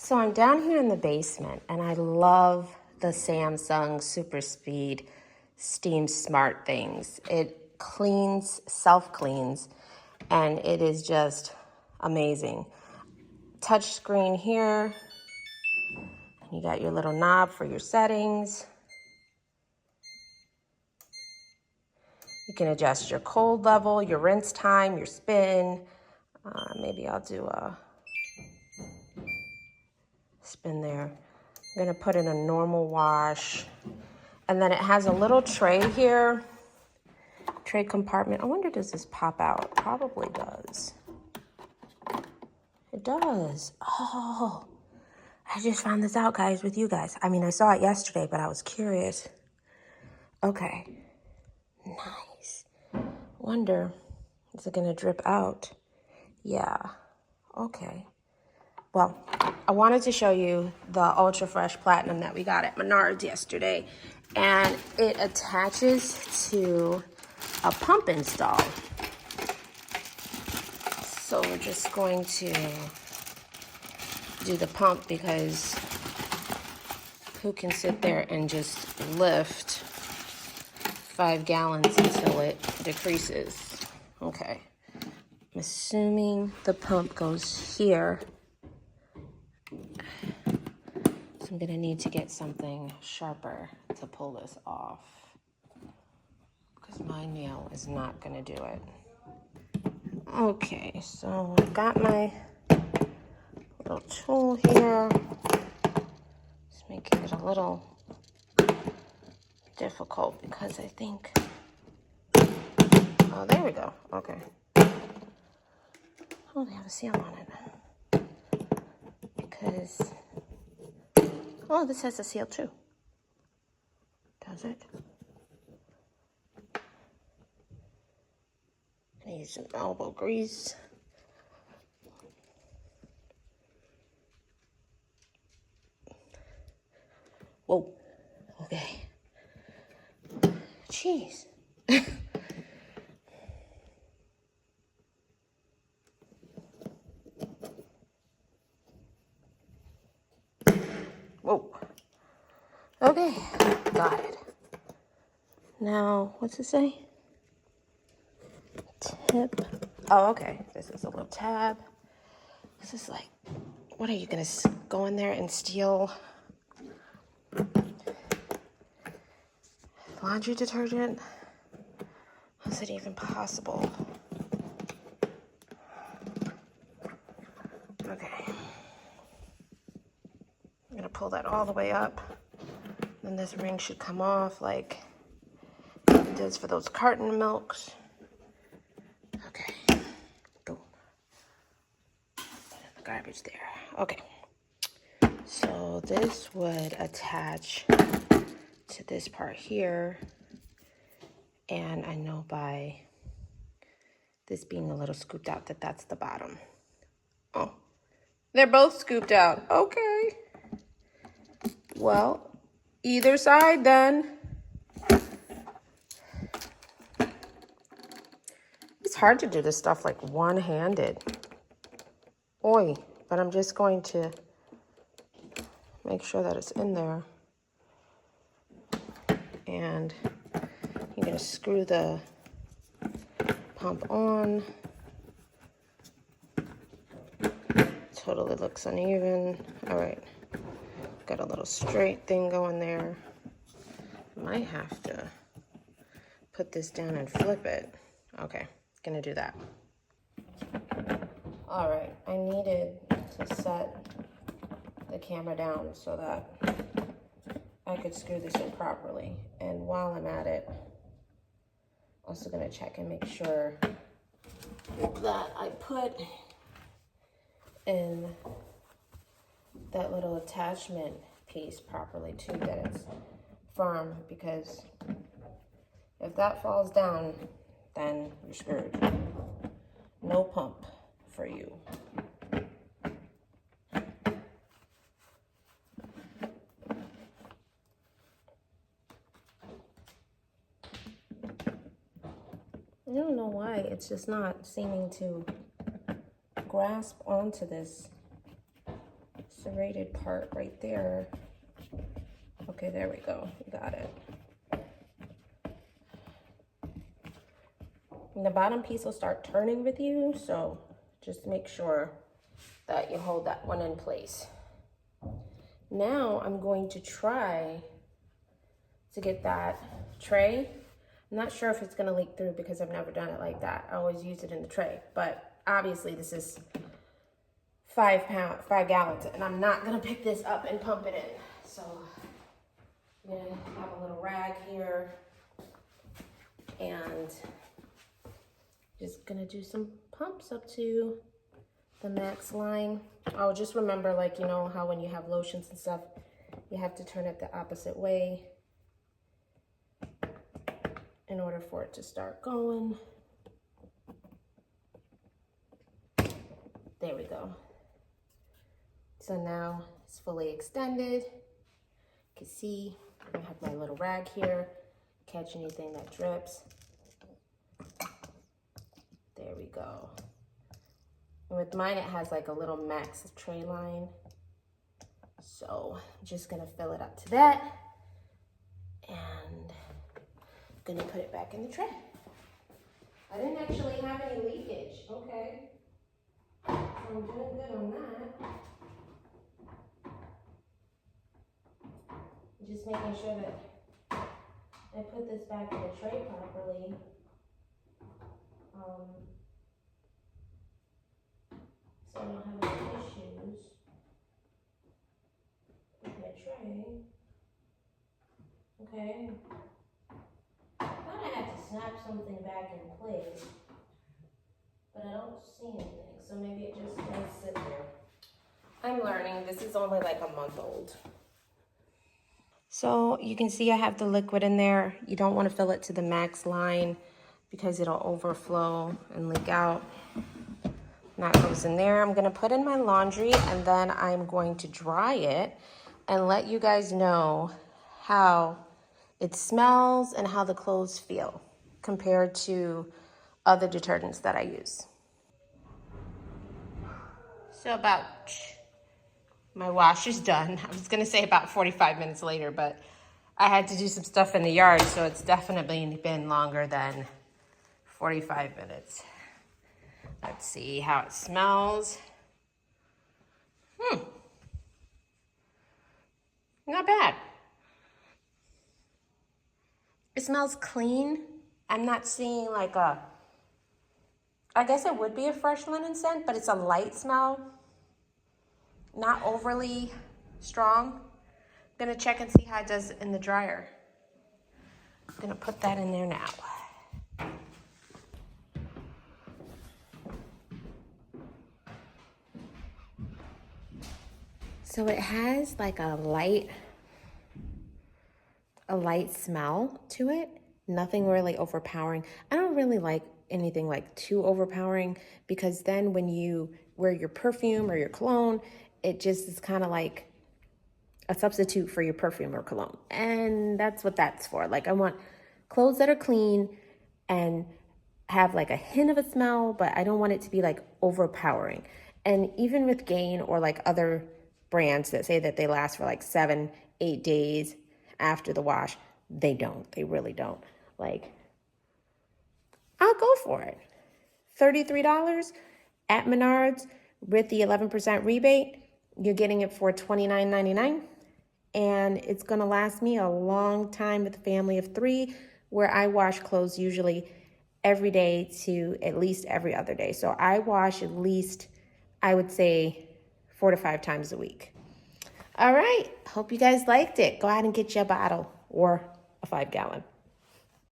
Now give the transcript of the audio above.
So I'm down here in the basement and I love the Samsung Super Speed Steam Smart things. It cleans, self-cleans, and it is just amazing. Touch screen here. You got your little knob for your settings. You can adjust your cold level, your rinse time, your spin. Maybe I'll do a spin there. I'm gonna put in a normal wash. And then it has a little tray here, tray compartment. I wonder, does this pop out? Probably does. It does. Oh, I just found this out, guys, with you guys. I mean, I saw it yesterday, but I was curious. Okay, nice. Wonder, is it gonna drip out? Yeah, okay. Well, I wanted to show you the Ultra Fresh Platinum that we got at Menards yesterday, and it attaches to a pump install. So we're just going to do the pump because who can sit there and just lift 5 gallons until it decreases? Okay, I'm assuming the pump goes here. I'm gonna need to get something sharper to pull this off because my nail is not gonna do it. Okay, so I've got my little tool here. Just making it a little difficult because I think, oh, there we go, okay. Oh, they have a seal on it. Because, oh, this has a seal too. Does it? I use some elbow grease. Whoa, okay. Jeez. Whoa. Okay, got it. Now, what's it say? Tip. Oh, okay. This is a little tab. This is like, what are you gonna go in there and steal laundry detergent? Is it even possible? Okay. I'm gonna pull that all the way up. Then this ring should come off like it does for those carton milks. Okay. Boom. Put in the garbage there. Okay. So this would attach to this part here. And I know by this being a little scooped out that that's the bottom. Oh, they're both scooped out. Okay. Well, either side then. It's hard to do this stuff like one-handed. Oi, but I'm just going to make sure that it's in there. And you're gonna screw the pump on. Totally looks uneven. All right, got a little straight thing going there. Might have to put this down and flip it. Okay, gonna do that. All right, I needed to set the camera down so that I could screw this in properly. And while I'm at it, also gonna check and make sure that I put in that little attachment piece properly too, that it's firm, because if that falls down, then you're screwed. No pump for you. I don't know why it's just not seeming to grasp onto this serrated part right there. Okay, there we go. We got it. And the bottom piece will start turning with you, so just make sure that you hold that one in place. Now I'm going to try to get that tray. I'm not sure if it's gonna leak through because I've never done it like that. I always use it in the tray, but obviously this is 5 gallons, and I'm not gonna pick this up and pump it in. So I'm gonna have a little rag here and just gonna do some pumps up to the max line. Oh, just remember, like, you know how when you have lotions and stuff, you have to turn it the opposite way in order for it to start going. There we go. So now it's fully extended. You can see I have my little rag here, catch anything that drips. There we go. And with mine, it has like a little max tray line. So I'm just gonna fill it up to that. And I'm gonna put it back in the tray. I didn't actually have any leakage. Okay. So I'm doing good on that. Just making sure that I put this back in the tray properly. So I don't have any issues with my tray. Okay. I thought I had to snap something back in place, but I don't see anything, so maybe it just does sit there. I'm learning. This is only like a month old. So you can see I have the liquid in there. You don't want to fill it to the max line because it'll overflow and leak out. That goes in there. I'm gonna put in my laundry and then I'm going to dry it and let you guys know how it smells and how the clothes feel compared to other detergents that I use. So my wash is done. I was gonna say about 45 minutes later, but I had to do some stuff in the yard, so it's definitely been longer than 45 minutes. Let's see how it smells. Not bad. It smells clean. I'm not seeing like I guess it would be a fresh linen scent, but it's a light smell. Not overly strong. I'm gonna check and see how it does in the dryer. I'm gonna put that in there now. So it has like a light smell to it. Nothing really overpowering. I don't really like anything like too overpowering because then when you wear your perfume or your cologne, it just is kind of like a substitute for your perfume or cologne. And that's what that's for. Like I want clothes that are clean and have like a hint of a smell, but I don't want it to be like overpowering. And even with Gain or like other brands that say that they last for like 7-8 days after the wash, they don't. They really don't. Like, I'll go for it. $33 at Menards with the 11% rebate. You're getting it for $29.99. And it's going to last me a long time with a family of 3, where I wash clothes usually every day to at least every other day. So I wash at least, I would say, 4 to 5 times a week. All right. Hope you guys liked it. Go out and get you a bottle or a 5-gallon.